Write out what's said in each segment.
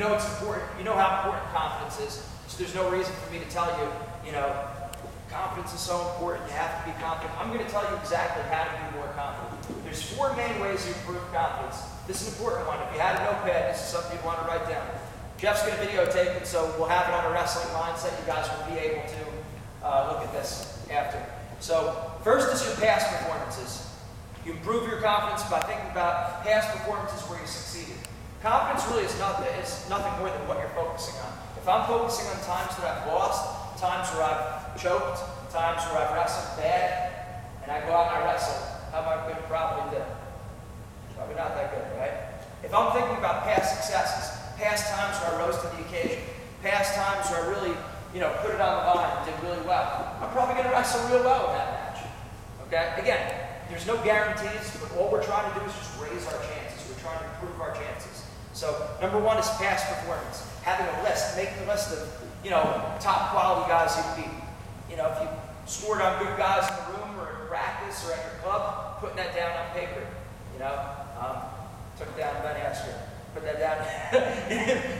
know it's important. You know how important confidence is. So there's no reason for me to tell you, confidence is so important. You have to be confident. I'm going to tell you exactly how to be more confident. There's 4 main ways you improve confidence. This is an important one. If you had a notepad, this is something you'd want to write down. Jeff's going to videotape it, so we'll have it on a wrestling mindset. You guys will be able to look at this after. So first is your past performances. You improve your confidence by thinking about past performances where you succeeded. Confidence really is nothing more than what you're focusing on. If I'm focusing on times that I've lost, times where I've choked, times where I've wrestled bad, and I go out and I wrestle, how am I going to probably do? Probably not that good, right? If I'm thinking about past successes, past times where I rose to the occasion, past times where I really, put it on the line and did really well, I'm probably going to wrestle real well in that match. Okay? Again, there's no guarantees, but all we're trying to do is just raise our chances. We're trying to improve our chances. So number 1 is past performance. Having a list, making a list of, top quality guys you beat. If you scored on good guys in the room or in practice or at your club, putting that down on paper. Took down Ben Askren. Put that down,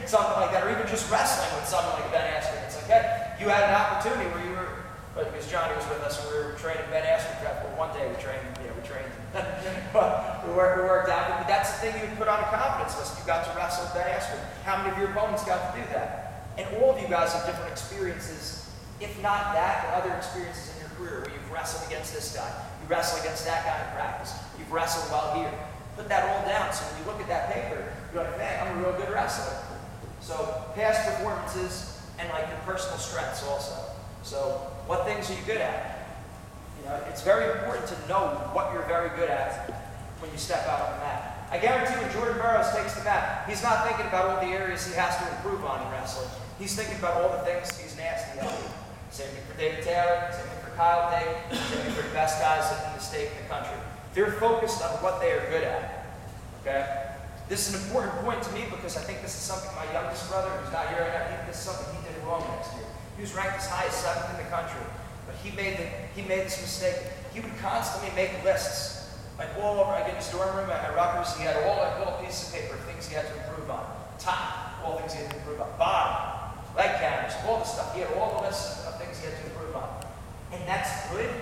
something like that, or even just wrestling with someone like Ben Askren. It's like, hey, you had an opportunity where you were, because Johnny was with us and we were training Ben Askren. Well, one day we trained, but we worked out. But that's the thing you would put on a confidence list. You got to wrestle with Ben Askren. How many of your opponents got to do that? And all of you guys have different experiences, if not that, but other experiences in your career where you've wrestled against this guy, you wrestle against that guy in practice, you've wrestled while here. Put that all down, so when you look at that paper, you're like, man, I'm a real good wrestler. So past performances and like your personal strengths also. So what things are you good at? It's very important to know what you're very good at when you step out on the mat. I guarantee when Jordan Burroughs takes the mat, he's not thinking about all the areas he has to improve on in wrestling. He's thinking about all the things he's nasty at. Same thing for David Taylor, same thing for Kyle Day, same thing for the best guys in the state and the country. They're focused on what they are good at. Okay? This is an important point to me because I think this is something my youngest brother, who's not here right now, this is something he did wrong next year. He was ranked as high as 7th in the country, but he made this mistake. He would constantly make lists, like all over. I get in his dorm room at Rutgers. He had all like little pieces of paper, things he had to improve on. Top, all things he had to improve on. Bottom, leg counters, all the stuff. He had all the lists of things he had to improve on, and that's good.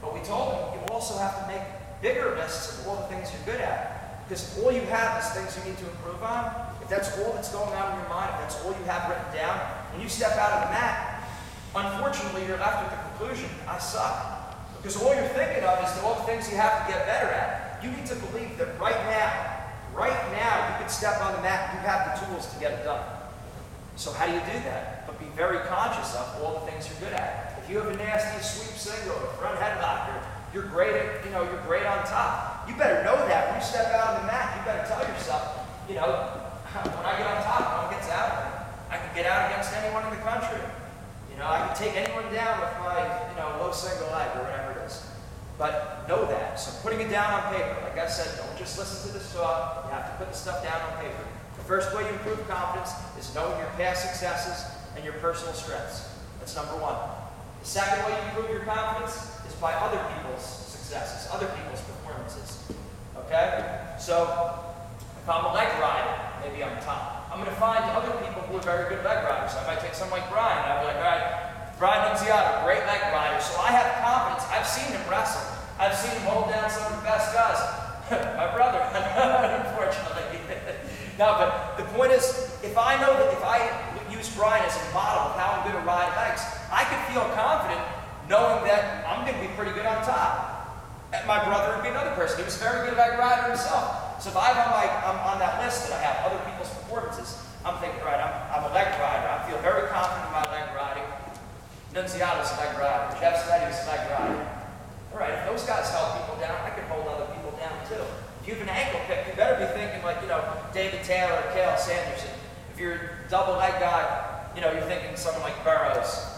But we told him you also have to make bigger lists of all the things you're good at. Because all you have is things you need to improve on. If that's all that's going on in your mind, if that's all you have written down, and you step out of the mat, unfortunately you're left with the conclusion, I suck. Because all you're thinking of is all the things you have to get better at. You need to believe that right now, you can step on the mat and you have the tools to get it done. So how do you do that? But be very conscious of all the things you're good at. If you have a nasty sweep single or front headlocker, you're great at, you're great on top. You better know that. When you step out on the mat, you better tell yourself, when I get on top, no one gets out of me. I can get out against anyone in the country. I can take anyone down with my, low single leg or whatever it is. But know that. So putting it down on paper, like I said, don't just listen to this talk. You have to put the stuff down on paper. The first way you improve confidence is knowing your past successes and your personal strengths. That's number 1. The second way you improve your confidence is by other people's successes, other people's performances. Okay? So, if I'm a leg rider, maybe I'm top. I'm going to find other people who are very good leg riders. I might take someone like Brian, and I'll be like, all right, Brian Nunziato, great leg rider. So I have confidence. I've seen him wrestle. I've seen him hold down some of the best guys. My brother, unfortunately. No, but the point is, if I know that if I use Brian as a model of how I'm going to ride legs, I can feel confident knowing that I'm going to be pretty good on top. And my brother would be another person. He was a very good leg rider himself. So if I'm on that list and I have other people's performances, I'm thinking, right, I'm a leg rider. I feel very confident in my leg riding. Nunziato's a leg rider. Jeff Zannetti a leg rider. All right, if those guys held people down, I can hold other people down too. If you have an ankle pick, you better be thinking like, David Taylor or Cale Sanderson. If you're a double leg guy, you're thinking someone like Burroughs.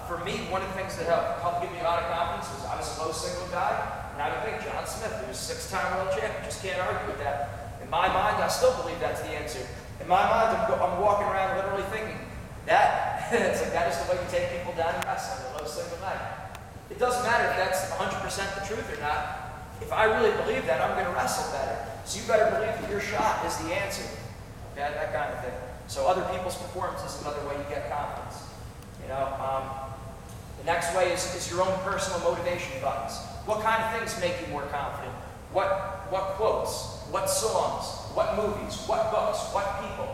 For me, one of the things that helped give me a lot of confidence was I was a low single guy, and I would think John Smith, who was 6-time world champion, just can't argue with that. In my mind, I still believe that's the answer. In my mind, I'm walking around literally thinking that it's like that is the way you take people down in wrestling, a low single leg. It doesn't matter if that's 100% the truth or not. If I really believe that, I'm going to wrestle better. So you better believe that your shot is the answer. Okay, that kind of thing. So other people's performance is another way you get confidence. You know, the next way is your own personal motivation buttons. What kind of things make you more confident? What quotes? What songs? What movies? What books? What people?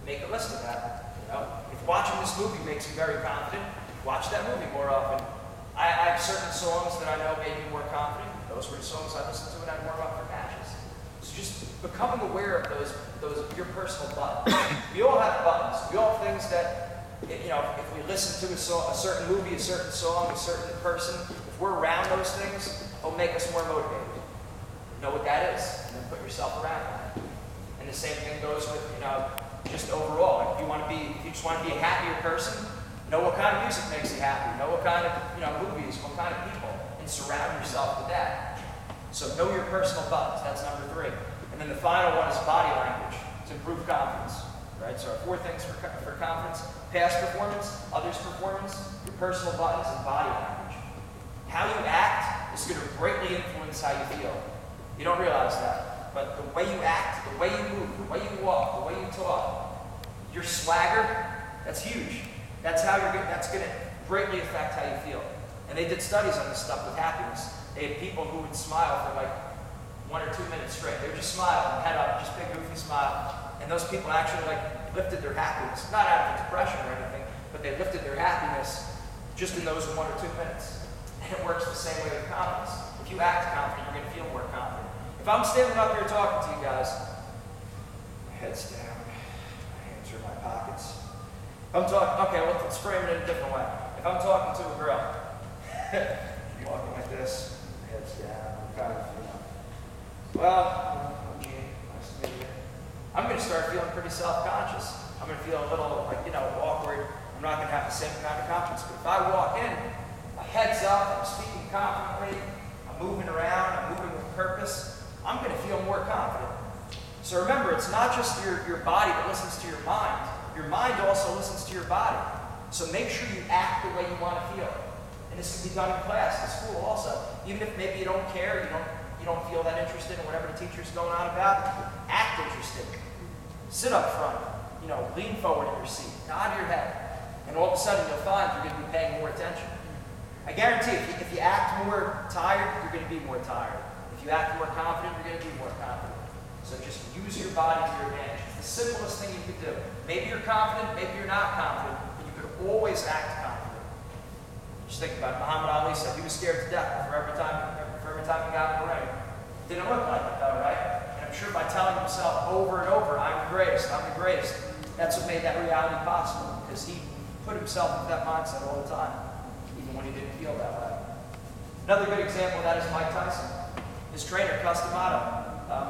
Make a list of that. You know, if watching this movie makes you very confident, watch that movie more often. I have certain songs that I know make me more confident. Those were the songs I listened to when I warm up for matches. So just becoming aware of those your personal buttons. We all have buttons. We all have things that, you know, if we listen to a certain movie, a certain song, a certain person, if we're around those things, it'll make us more motivated. Know what that is, and then put yourself around that. And the same thing goes with, you know, just overall. If you just want to be a happier person, know what kind of music makes you happy. Know what kind of, you know, movies, what kind of people, and surround yourself with that. So know your personal buttons. That's number 3. And then the final one is body language to improve confidence. Right? So our 4 things for confidence: past performance, others' performance, your personal buttons, and body language. How you act is going to greatly influence how you feel. You don't realize that, but the way you act, the way you move, the way you walk, the way you talk, your swagger, that's huge. That's going to greatly affect how you feel. And they did studies on this stuff with happiness. They had people who would smile for like 1 or 2 minutes straight. They would just smile, head up, just big goofy smile. And those people actually like lifted their happiness, not out of depression or anything, but they lifted their happiness just in those 1 or 2 minutes. And it works the same way with confidence. If you act confident, you're going to feel more confident. If I'm standing up here talking to you guys, my head's down, my hands are in my pockets. If I'm talking, okay, let's frame it in a different way. If I'm talking to a girl, walking like this, my head's down, I'm kind of, you know, well, okay, nice to meet you. I'm going to start feeling pretty self-conscious. I'm going to feel a little, like, you know, awkward. I'm not going to have the same kind of confidence. But if I walk in, my head's up, I'm speaking confidently, I'm moving around, I'm moving with purpose, I'm going to feel more confident. So remember, it's not just your body that listens to your mind. Your mind also listens to your body. So make sure you act the way you want to feel. And this can be done in class, in school also. Even if maybe you don't care, you don't feel that interested in whatever the teacher's going on about, act interested. Sit up front, you know, lean forward in your seat, nod your head. And all of a sudden you'll find you're going to be paying more attention. I guarantee if you act more tired, you're going to be more tired. If you act more confident, you're going to be more confident. So just use your body to your advantage. It's the simplest thing you could do. Maybe you're confident, maybe you're not confident, but you could always act confident. Just think about it. Muhammad Ali said he was scared to death for every time he got in the ring. Didn't look like it though, right? And I'm sure by telling himself over and over, I'm the greatest, that's what made that reality possible, because he put himself into that mindset all the time, even when he didn't feel that way. Another good example of that is Mike Tyson. His trainer, Customato,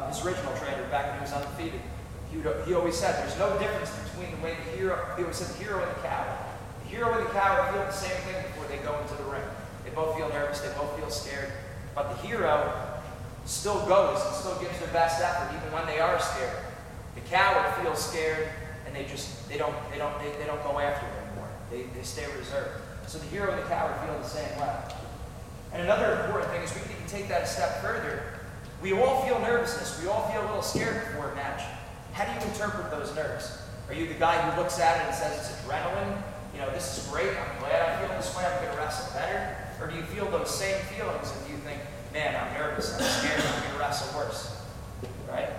his original trainer back when he was undefeated, he always said there's no difference between the way he always said the hero and the coward. The hero and the coward feel the same thing before they go into the ring. They both feel nervous, they both feel scared, but the hero still goes and still gives their best effort even when they are scared. The coward feels scared and they don't go after it anymore. They stay reserved. So the hero and the coward feel the same way. And another important thing is we can even take that a step further. We all feel nervousness. We all feel a little scared before a match. How do you interpret those nerves? Are you the guy who looks at it and says it's adrenaline? You know, this is great. I'm glad I feel this way. I'm going to wrestle better. Or do you feel those same feelings and do you think, man, I'm nervous, I'm scared, I'm going to wrestle worse? Right?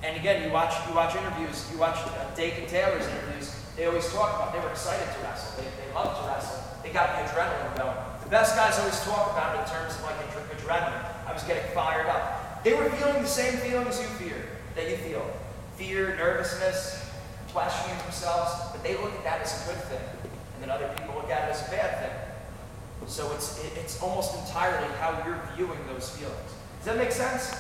And again, you watch interviews, you watch Dake and Taylor's interviews, they always talk about they were excited to wrestle. They loved to wrestle. They got the adrenaline going. The best guys always talk about it in terms of like adrenaline. I was getting fired up. They were feeling the same feelings that you feel. Fear, nervousness, questioning themselves, but they look at that as a good thing. And then other people look at it as a bad thing. So it's almost entirely how you're viewing those feelings. Does that make sense?